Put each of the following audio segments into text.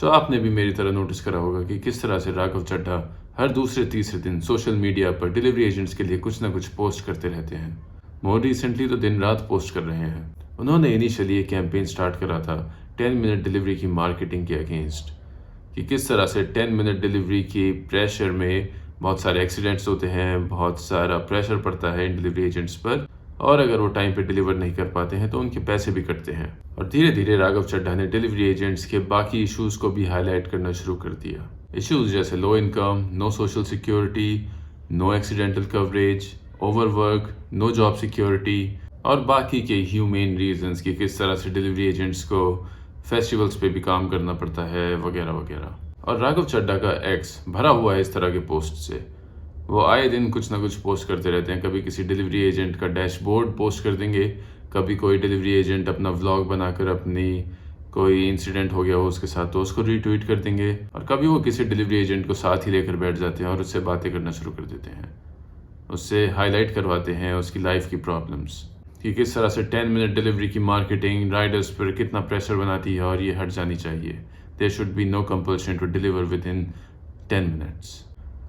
आपने भी मेरी तरह नोटिस करा होगा कि किस तरह से राघव चड्ढा हर दूसरे तीसरे दिन सोशल मीडिया पर डिलीवरी एजेंट्स के लिए कुछ ना कुछ पोस्ट करते रहते हैं। मोर रिसेंटली तो दिन रात पोस्ट कर रहे हैं। उन्होंने इनिशियली एक कैंपेन स्टार्ट करा था 10 मिनट डिलीवरी की मार्केटिंग के अगेंस्ट, कि किस तरह से 10 मिनट डिलीवरी की प्रेशर में बहुत सारे एक्सीडेंट्स होते हैं, बहुत सारा प्रेशर पड़ता है इन डिलीवरी एजेंट्स पर, और अगर वो टाइम पे डिलीवर नहीं कर पाते हैं तो उनके पैसे भी कटते हैं। और धीरे धीरे राघव चड्ढा ने डिलीवरी एजेंट्स के बाकी इश्यूज को भी हाईलाइट करना शुरू कर दिया। इश्यूज जैसे low income, no social security, no accidental coverage, overwork, no job security और बाकी के ह्यूमेन रीजंस की किस तरह से डिलीवरी एजेंट्स को फेस्टिवल्स पे भी काम करना पड़ता है वगैरह वगैरह। और राघव चड्ढा का एक्स भरा हुआ है इस तरह के पोस्ट से। वो आए दिन कुछ ना कुछ पोस्ट करते रहते हैं। कभी किसी डिलीवरी एजेंट का डैशबोर्ड पोस्ट कर देंगे, कभी कोई डिलीवरी एजेंट अपना व्लॉग बनाकर अपनी कोई इंसिडेंट हो गया हो उसके साथ तो उसको रीट्वीट कर देंगे, और कभी वो किसी डिलीवरी एजेंट को साथ ही लेकर बैठ जाते हैं और उससे बातें करना शुरू कर देते हैं, उससे हाईलाइट करवाते हैं उसकी लाइफ की प्रॉब्लम्स, कि किस तरह से 10 मिनट डिलीवरी की मार्केटिंग राइडर्स पर कितना प्रेशर बनाती है और ये हट जानी चाहिए। There should be no compulsion to deliver within 10 minutes.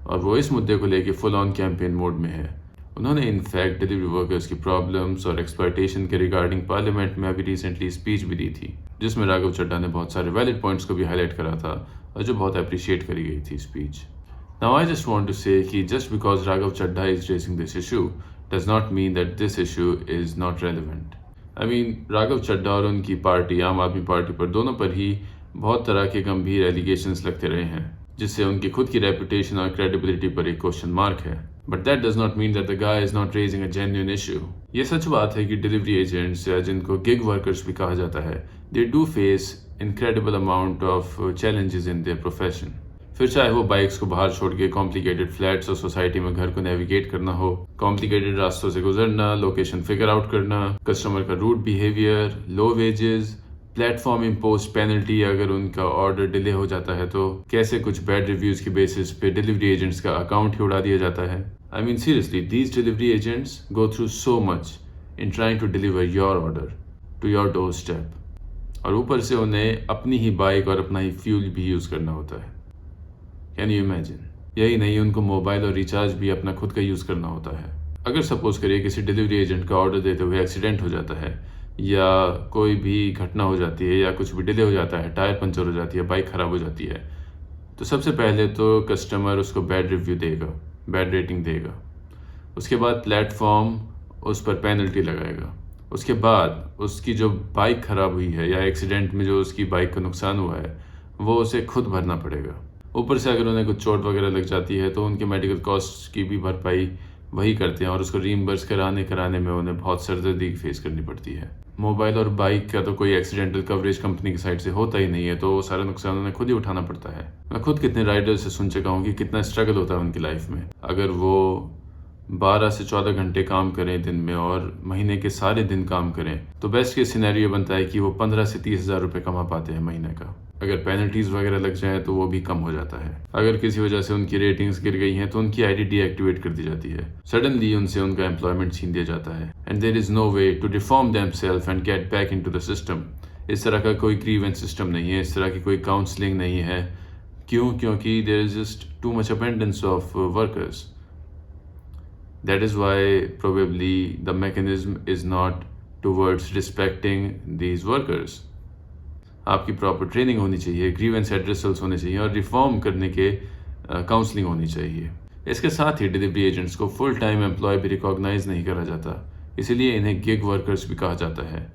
और वो इस मुद्दे को लेके फुल ऑन कैंपेन मोड में है। उन्होंने इनफैक्ट डिलीवरी वर्कर्स की प्रॉब्लम्स और एक्सप्लॉयटेशन के रिगार्डिंग पार्लियामेंट में अभी रिसेंटली स्पीच भी दी थी, जिसमें राघव चड्ढा ने बहुत सारे वैलिड पॉइंट्स को भी हाईलाइट करा था और जो बहुत अप्रिशिएट करी गई थी speech. Now I just want to say कि just because Raghav Chadha is raising this issue does not mean that this issue is not relevant. I mean Raghav Chadha और उनकी पार्टी आम आदमी पार्टी पर दोनों पर ही बहुत तरह के गंभीर एलिगेशंस लगते रहे हैं, जिससे उनकी खुद की रेपुटेशन और क्रेडिबिलिटी पर एक क्वेश्चन मार्क है। But that does not mean that the guy is not raising a genuine issue. ये सच बात है कि डिलीवरी एजेंट्स या जिनको गिग वर्कर्स भी कहा जाता है, they do face incredible amount of challenges in their profession. फिर चाहे वो बाइक्स को बाहर छोड़ के कॉम्प्लिकेटेड फ्लैट्स और सोसाइटी में घर को नेविगेट करना हो, कॉम्प्लिकेटेड रास्तों से गुजरना, लोकेशन फिगर आउट करना, कस्टमर का rude behaviour, low wages, platform impose penalty अगर उनका ऑर्डर डिले हो जाता है तो कैसे कुछ बैड रिव्यूज की बेसिस पे डिलीवरी एजेंट्स का अकाउंट ही उड़ा दिया जाता है। I mean seriously, these delivery agents go through so much in trying to deliver your order to your doorstep, और ऊपर से उन्हें अपनी ही बाइक और अपना ही फ्यूल भी यूज करना होता है। Can you imagine? यही नहीं, उनको मोबाइल और रिचार्ज भी अपना खुद का यूज करना होता है। अगर सपोज करिए किसी डिलीवरी एजेंट का ऑर्डर देते हुए एक्सीडेंट हो जाता है या कोई भी घटना हो जाती है या कुछ भी डिले हो जाता है, टायर पंचर हो जाती है, बाइक खराब हो जाती है, तो सबसे पहले तो कस्टमर उसको बैड रिव्यू देगा, बैड रेटिंग देगा। उसके बाद प्लेटफॉर्म उस पर पेनल्टी लगाएगा। उसके बाद उसकी जो बाइक खराब हुई है या एक्सीडेंट में जो उसकी बाइक का नुकसान हुआ है वो उसे खुद भरना पड़ेगा। ऊपर से अगर उन्हें कुछ चोट वगैरह लग जाती है तो उनके मेडिकल कॉस्ट की भी भरपाई वही करते हैं, और उसको रीइंबर्स कराने में उन्हें बहुत सरदर्दी फेस करनी पड़ती है। मोबाइल और बाइक का तो कोई एक्सीडेंटल कवरेज कंपनी की साइड से होता ही नहीं है, तो वो सारा नुकसान उन्हें खुद ही उठाना पड़ता है। मैं खुद कितने राइडर्स से सुन चुका हूँ कि कितना स्ट्रगल होता है उनकी लाइफ में। अगर वो 12 से 14 घंटे काम करें दिन में और महीने के सारे दिन काम करें तो बेस्ट केस सिनेरियो बनता है कि वो 15 से 30 हज़ार रुपये कमा पाते हैं महीने का। अगर पेनल्टीज वगैरह लग जाए तो वो भी कम हो जाता है। अगर किसी वजह से उनकी रेटिंग्स गिर गई हैं तो उनकी आईडी डीएक्टिवेट कर दी जाती है। सडनली उनसे उनका एम्प्लॉयमेंट छीन दिया जाता है and there is no way to reform themselves and get back into the system. इस तरह का कोई ग्रीवेंस सिस्टम नहीं है, इस तरह की कोई काउंसलिंग नहीं है। क्यों? क्योंकि there is just too much abundance of workers. That is why probably the mechanism is not towards respecting these workers. आपकी प्रॉपर ट्रेनिंग होनी चाहिए, ग्रीवेंस एड्रेसल्स होने चाहिए और रिफॉर्म करने के काउंसलिंग होनी चाहिए। इसके साथ ही डिलीवरी एजेंट्स को फुल टाइम एम्प्लॉय भी रिकॉग्नाइज नहीं करा जाता, इसीलिए इन्हें गिग वर्कर्स भी कहा जाता है।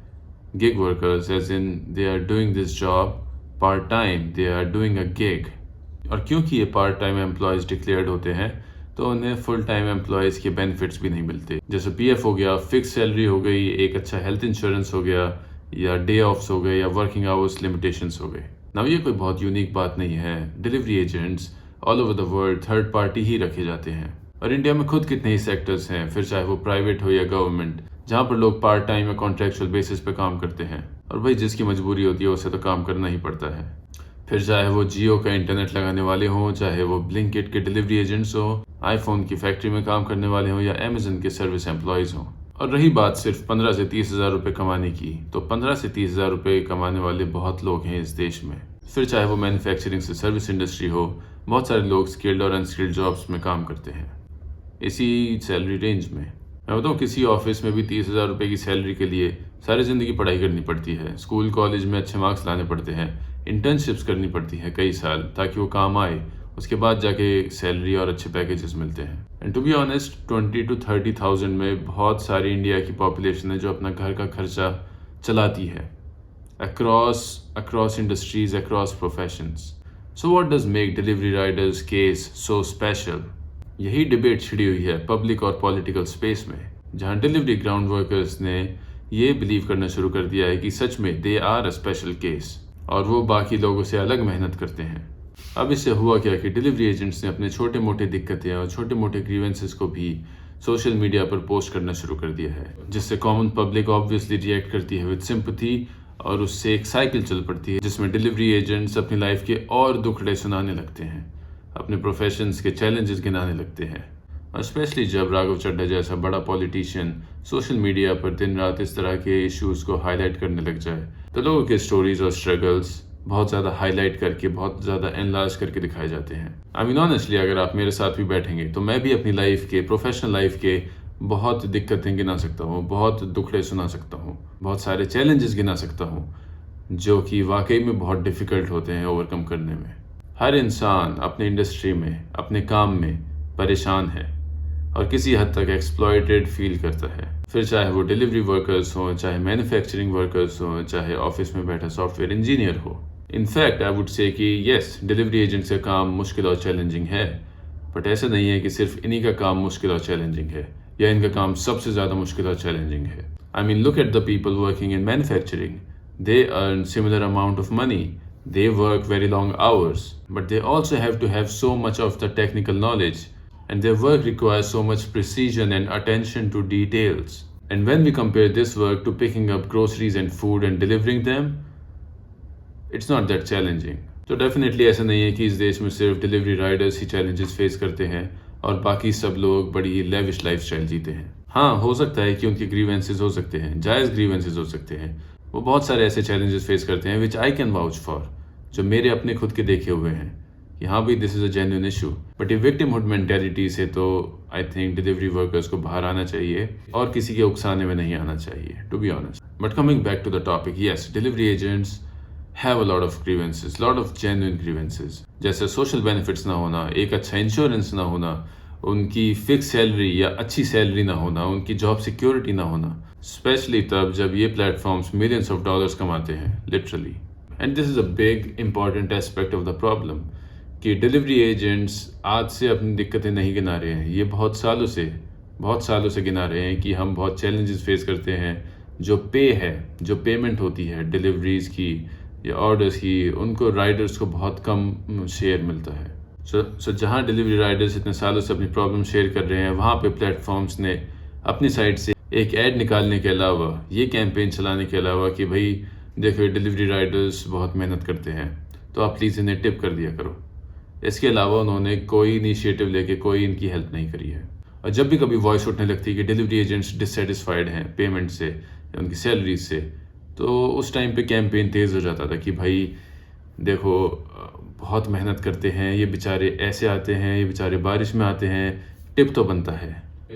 Gig workers as in they are doing this job part time, they are doing a gig. और क्योंकि ये पार्ट टाइम एम्प्लॉयज डिक्लेयर्ड होते हैं तो उन्हें फुल टाइम एम्प्लॉयज के बेनिफिट्स भी नहीं मिलते, जैसे पीएफ हो गया, फिक्स सैलरी हो गई, एक अच्छा हेल्थ इंश्योरेंस हो गया, या डे ऑफ्स हो गए, या वर्किंग आवर्स लिमिटेशंस हो गए। नाउ ये कोई बहुत यूनिक बात नहीं है। Delivery agents all over the world third party ही रखे जाते हैं, और इंडिया में खुद कितने ही सेक्टर्स हैं, फिर चाहे वो प्राइवेट हो या गवर्नमेंट, जहाँ पर लोग पार्ट टाइम या कॉन्ट्रेक्चुअल बेसिस पे काम करते हैं। और भाई जिसकी मजबूरी होती है उसे तो काम करना ही पड़ता है। फिर चाहे वो जियो का इंटरनेट लगाने वाले हों, चाहे वो ब्लिंकिट के डिलीवरी एजेंट्स हों, आईफोन की फैक्ट्री में काम करने वाले हों, या अमेजन के सर्विस एम्प्लॉयज हों। और रही बात सिर्फ 15 से 30 हज़ार रुपये कमाने की, तो 15 से 30 हज़ार रुपये कमाने वाले बहुत लोग हैं इस देश में। फिर चाहे वो मैन्युफैक्चरिंग से सर्विस इंडस्ट्री हो, बहुत सारे लोग स्किल्ड और अनस्किल्ड जॉब्स में काम करते हैं इसी सैलरी रेंज में। मैं बताऊँ, किसी ऑफिस में भी 30,000 रुपये की सैलरी के लिए सारी ज़िंदगी पढ़ाई करनी पड़ती है, स्कूल कॉलेज में अच्छे मार्क्स लाने पड़ते हैं, इंटर्नशिप्स करनी पड़ती है कई साल ताकि वो काम आए, उसके बाद जाके सैलरी और अच्छे पैकेजेस मिलते हैं। And to be honest 20 to 30,000 में बहुत सारी इंडिया की पॉपुलेशन है जो अपना घर का खर्चा चलाती है across industries, across professions. So what does make delivery riders case so special? यही डिबेट छिड़ी हुई है पब्लिक और पॉलिटिकल स्पेस में, जहां डिलीवरी ग्राउंड वर्कर्स ने ये बिलीव करना शुरू कर दिया है कि सच में they are a special case और वो बाकी लोगों से अलग मेहनत करते हैं। अब इससे हुआ क्या कि डिलीवरी एजेंट्स ने अपने छोटे मोटे दिक्कतें और छोटे मोटे ग्रीवेंसेस को भी सोशल मीडिया पर पोस्ट करना शुरू कर दिया है, जिससे कॉमन पब्लिक ऑब्वियसली रिएक्ट करती है विद सिंपैथी और उससे एक साइकिल चल पड़ती है जिसमें डिलीवरी एजेंट्स अपनी लाइफ के और दुखड़े सुनाने लगते हैं, अपने प्रोफेशंस के चैलेंजेस गिनाने लगते हैं। और स्पेशली जब राघव चड्ढा जैसा बड़ा पॉलिटिशियन सोशल मीडिया पर दिन रात इस तरह के इश्यूज को हाईलाइट करने लग जाए तो लोगों के स्टोरीज और स्ट्रगल्स बहुत ज़्यादा हाईलाइट करके, बहुत ज़्यादा एनलार्ज करके दिखाए जाते हैं। आई मीन ऑनेस्टली, अगर आप मेरे साथ भी बैठेंगे तो मैं भी अपनी लाइफ के, प्रोफेशनल लाइफ के बहुत दिक्कतें गिना सकता हूँ, बहुत दुखड़े सुना सकता हूँ, बहुत सारे चैलेंजेस गिना सकता हूँ जो कि वाकई में बहुत डिफ़िकल्ट होते हैं ओवरकम करने में। हर इंसान अपने इंडस्ट्री में, अपने काम में परेशान है और किसी हद तक एक्सप्लॉयटेड फील करता है, फिर चाहे वो डिलीवरी वर्कर्स हों, चाहे मैन्युफैक्चरिंग वर्कर्स हों, चाहे ऑफिस में बैठा सॉफ्टवेयर इंजीनियर हो। इनफैक्ट आई वुड से कि येस, डिलीवरी एजेंट का काम मुश्किल और चैलेंजिंग है, बट ऐसा नहीं है कि सिर्फ इन्हीं का काम मुश्किल और चैलेंजिंग है या इनका काम सबसे ज़्यादा मुश्किल और चैलेंजिंग है। I mean look at the people working in manufacturing, they earn similar amount of money, they work very long hours, but they also have to have so much of the technical knowledge, and their work requires so much precision and attention to details. And when we compare this work to picking up groceries and food and delivering them, it's not that challenging. तो definitely ऐसा नहीं है कि इस देश में सिर्फ delivery Riders ही challenges face करते हैं और बाकी सब लोग बड़ी लेविश लाइफस्टाइल जीते हैं। हाँ, हो सकता है कि उनके ग्रीवेंसेस हो सकते हैं, जायज़ ग्रीवेंसेस हो सकते हैं, वो बहुत सारे ऐसे चैलेंजेस फेस करते हैं विच आई कैन वाउच फॉर, जो मेरे अपने खुद के देखे हुए हैं कि हाँ भाई this is a genuine issue. But ये विक्टिमहुड मेंटेलिटी से तो आई थिंक डिलीवरी वर्कर्स को बाहर आना चाहिए और किसी के उकसाने में नहीं आना चाहिए, to be honest. But coming back to the topic, yes, delivery agents have a lot of grievances, lot of genuine grievances, जैसे सोशल बेनिफिट्स ना होना, एक अच्छा इंश्योरेंस ना होना, उनकी फिक्स सैलरी या अच्छी सैलरी ना होना, उनकी जॉब सिक्योरिटी ना होना, स्पेशली तब जब ये प्लेटफॉर्म्स मिलियंस ऑफ डॉलर्स कमाते हैं literally. And this is a big important aspect of the problem कि डिलीवरी एजेंट्स आज से अपनी दिक्कतें नहीं गिना रहे हैं, ये बहुत सालों से गिना रहे हैं कि हम बहुत चैलेंजेस फेस करते हैं। जो पे है, जो पेमेंट होती है डिलीवरीज की या ऑर्डर्स की, उनको राइडर्स को बहुत कम शेयर मिलता है। सो जहाँ डिलीवरी राइडर्स इतने सालों से अपनी प्रॉब्लम शेयर कर रहे हैं, वहाँ पे प्लेटफॉर्म्स ने अपनी साइड से एक ऐड निकालने के अलावा, ये कैंपेन चलाने के अलावा कि भाई देखो डिलीवरी राइडर्स बहुत मेहनत करते हैं तो आप प्लीज़ इन्हें टिप कर दिया करो, इसके अलावा उन्होंने कोई इनिशिएटिव लेके कोई इनकी हेल्प नहीं करी है। और जब भी कभी वॉइस उठने लगती है कि डिलीवरी एजेंट्स डिससेटिस्फाइड हैं पेमेंट से या उनकी सैलरी से, तो उस टाइम पे कैंपेन तेज़ हो जाता था कि भाई देखो बहुत मेहनत करते हैं ये बेचारे, ऐसे आते हैं ये बेचारे, बारिश में आते हैं, टिप तो बनता है।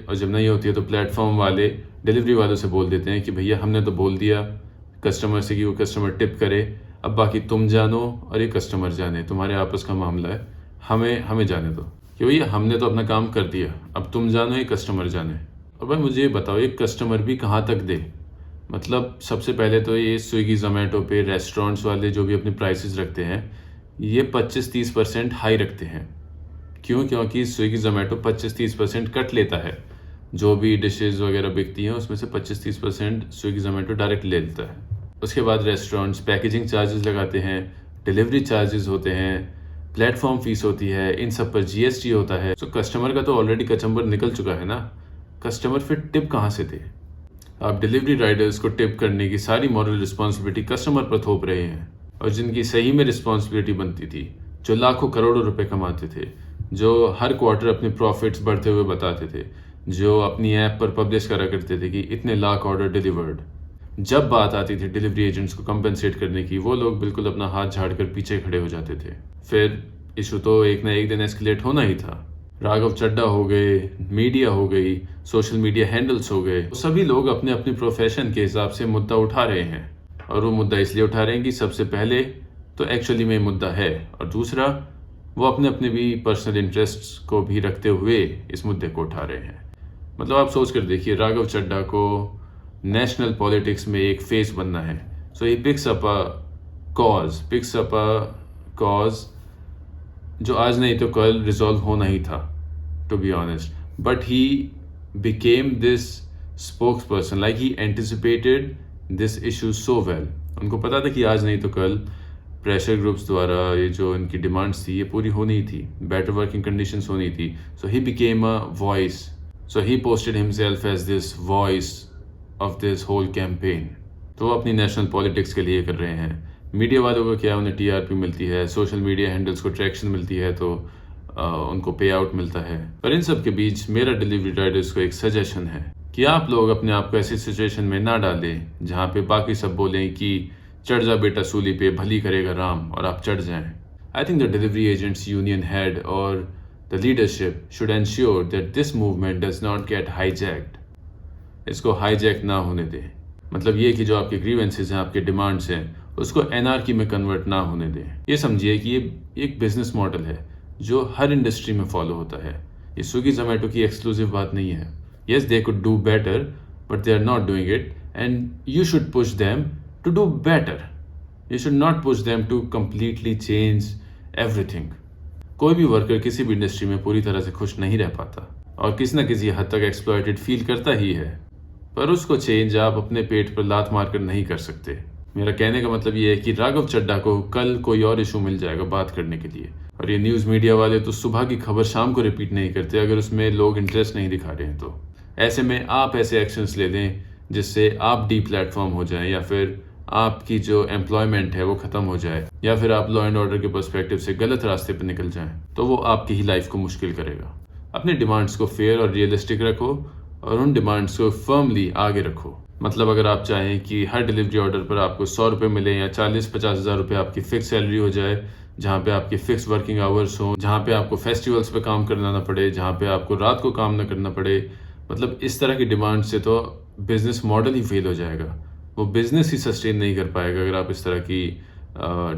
और जब नहीं होती है तो प्लेटफॉर्म वाले डिलीवरी वालों से बोल देते हैं कि भैया हमने तो बोल दिया कस्टमर से कि वो कस्टमर टिप करे, अब बाकी तुम जानो और ये कस्टमर जाने, तुम्हारे आपस का मामला है, हमें जाने दो कि भैया हमने तो अपना काम कर दिया, अब तुम जानो ये कस्टमर जाने। और भाई मुझे ये बताओ ये कस्टमर भी कहाँ तक दे? मतलब सबसे पहले तो ये स्विगी जोमेटो पे रेस्टोरेंट्स वाले जो भी अपने प्राइसेस रखते हैं ये 25-30% हाई रखते हैं। क्यों? क्योंकि स्विगी जोमेटो 25-30% कट लेता है, जो भी डिशेज़ वगैरह बिकती हैं उसमें से 25-30% स्विगी जोमेटो डायरेक्ट ले लेता है। उसके बाद रेस्टोरेंट्स पैकेजिंग चार्जेस लगाते हैं, डिलीवरी चार्जेस होते हैं, प्लेटफॉर्म फीस होती है, इन सब पर जीएसटी होता है। तो कस्टमर का तो ऑलरेडी कचंबर निकल चुका है ना, कस्टमर फिर टिप कहाँ से दे? आप डिलीवरी राइडर्स को टिप करने की सारी मॉरल रिस्पॉन्सिबिलिटी कस्टमर पर थोप रहे हैं, और जिनकी सही में रिस्पॉन्सिबिलिटी बनती थी, जो लाखों करोड़ों रुपए कमाते थे, जो हर क्वार्टर अपने प्रॉफिट्स बढ़ते हुए बताते थे, जो अपनी ऐप पर पब्लिश करा करते थे कि इतने लाख ऑर्डर डिलीवर्ड, जब बात आती थी डिलीवरी एजेंट्स को कंपनसेट करने की, वो लोग बिल्कुल अपना हाथ झाड़कर पीछे खड़े हो जाते थे। फिर इशू तो एक ना एक दिन एस्केलेट होना ही था। राघव चड्ढा हो गए, मीडिया हो गई, सोशल मीडिया हैंडल्स हो गए, सभी लोग अपने अपने प्रोफेशन के हिसाब से मुद्दा उठा रहे हैं। और वो मुद्दा इसलिए उठा रहे हैं कि सबसे पहले तो एक्चुअली में मुद्दा है, और दूसरा वो अपने अपने भी पर्सनल इंटरेस्ट्स को भी रखते हुए इस मुद्दे को उठा रहे हैं। मतलब आप सोच कर देखिए, राघव चड्ढा को नेशनल पॉलिटिक्स में एक फेस बनना है, so he picks up a cause जो आज नहीं तो कल रिजॉल्व होना ही था, to be honest, but he became this spokesperson, like he anticipated this issue so well. उनको पता था कि आज नहीं तो कल प्रेशर ग्रुप्स द्वारा ये जो इनकी डिमांड्स थी ये पूरी होनी थी, बेटर वर्किंग कंडीशंस होनी थी, so he became a voice, so he posted himself as this voice of this whole campaign. तो वो अपनी नेशनल पॉलिटिक्स के लिए कर रहे हैं। मीडिया वालों को क्या, उन्हें टीआरपी मिलती है, सोशल मीडिया हैंडल्स को ट्रैक्शन मिलती है, तो उनको पे आउट मिलता है। पर इन सब के बीच मेरा डिलीवरी राइडर्स को एक सजेशन है कि आप लोग अपने आप को ऐसी सिचुएशन में ना डालें जहां पे बाकी सब बोलें कि चढ़ जा बेटा सूली पे, भली करेगा राम, और आप चढ़ जाएं। I think the delivery agents union head और the leadership should ensure that this movement does not get hijacked. इसको हाईजैक ना होने दें। मतलब ये कि जो आपके ग्रीवेंसेस हैं, आपके डिमांड्स हैं, उसको एनआरकी में कन्वर्ट ना होने दें। ये समझिए कि ये एक बिजनेस मॉडल है जो हर इंडस्ट्री में फॉलो होता है। ये स्विगी जोमेटो की एक्सक्लूसिव बात नहीं है। Yes, they could do better, but they are not doing it, and you should push them to do better. You should not push them to completely change everything. कोई भी वर्कर किसी भी इंडस्ट्री में पूरी तरह से खुश नहीं रह पाता और किसी न किसी हद तक एक्सप्लॉयटेड फील करता ही है, पर उसको चेंज आप अपने पेट पर लात मारकर नहीं कर सकते। मेरा कहने का मतलब ये है कि राघव चड्ढा को कल कोई और इशू मिल जाएगा बात करने के लिए, और ये न्यूज़ मीडिया वाले तो सुबह की खबर शाम को रिपीट नहीं करते अगर उसमें लोग इंटरेस्ट नहीं दिखा रहे हैं। तो ऐसे में आप ऐसे एक्शंस ले लें जिससे आप डी प्लेटफॉर्म हो जाएं, या फिर आपकी जो एम्प्लॉयमेंट है वो ख़त्म हो जाए, या फिर आप लॉ एंड ऑर्डर के पर्सपेक्टिव से गलत रास्ते पर निकल जाएं, तो वो आपकी ही लाइफ को मुश्किल करेगा। अपने डिमांड्स को फेयर और रियलिस्टिक रखो और उन डिमांड्स को फर्मली आगे रखो। मतलब अगर आप चाहें कि हर डिलीवरी ऑर्डर पर आपको 100 रुपये मिले या 40-50 हज़ार रुपये आपकी फिक्स सैलरी हो जाए, जहाँ पे आपके फिक्स वर्किंग आवर्स हों, जहाँ पे आपको फेस्टिवल्स पे काम करना ना पड़े, जहाँ पे आपको रात को काम ना करना पड़े, मतलब इस तरह की डिमांड से तो बिजनेस मॉडल ही फेल हो जाएगा। वो बिजनेस ही सस्टेन नहीं कर पाएगा अगर आप इस तरह की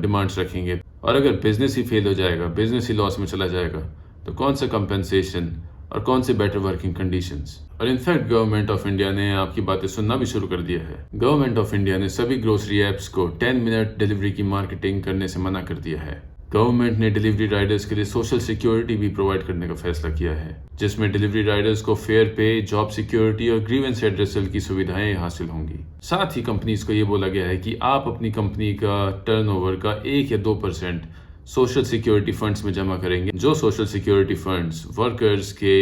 डिमांड्स रखेंगे। और अगर बिजनेस ही फेल हो जाएगा, बिजनेस ही लॉस में चला जाएगा, तो कौन सा कंपेंसेशन और कौन से बेटर वर्किंग कंडीशंस। और इनफैक्ट गवर्नमेंट ऑफ इंडिया ने आपकी बातें सुनना भी शुरू कर दिया है। गवर्नमेंट ऑफ इंडिया ने सभी ग्रोसरी एप्स को 10 मिनट डिलीवरी की मार्केटिंग करने से मना कर दिया है। गवर्नमेंट ने डिलीवरी राइडर्स के लिए सोशल सिक्योरिटी भी प्रोवाइड करने का फैसला किया है, जिसमें डिलीवरी राइडर्स को फेयर पे, जॉब सिक्योरिटी और ग्रीवेंस एड्रेसल की सुविधाएं हासिल होंगी। साथ ही कंपनीज को ये बोला गया है कि आप अपनी कंपनी का टर्नओवर का 1 या 2% सोशल सिक्योरिटी फंड्स में जमा करेंगे, जो सोशल सिक्योरिटी फंड्स वर्कर्स के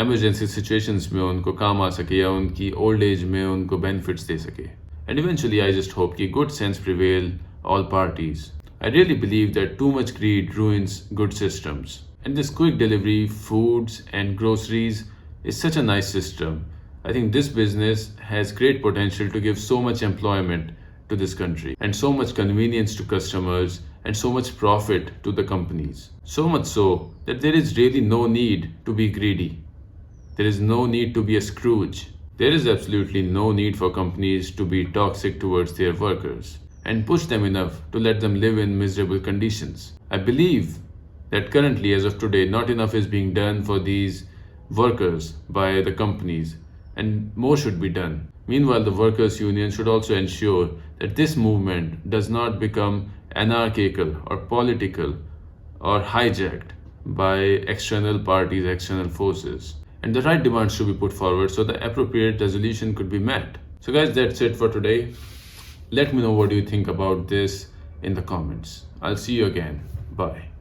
इमरजेंसी सिचुएशंस में उनको काम आ सके या उनकी ओल्ड एज में उनको बेनिफिट्स दे सके। And eventually I just hope कि good sense prevail all parties. I really believe that too much greed ruins good systems. And this quick delivery, foods and groceries is such a nice system. I think this business has great potential to give so much employment to this country and so much convenience to customers and so much profit to the companies. So much so that there is really no need to be greedy. There is no need to be a Scrooge. There is absolutely no need for companies to be toxic towards their workers and push them enough to let them live in miserable conditions. I believe that currently, as of today, not enough is being done for these workers by the companies, and more should be done. Meanwhile, the workers' union should also ensure that this movement does not become anarchical or political or hijacked by external parties, external forces. And the right demands should be put forward so the appropriate resolution could be met. So guys, that's it for today. Let me know what you think about this in the comments. I'll see you again. Bye.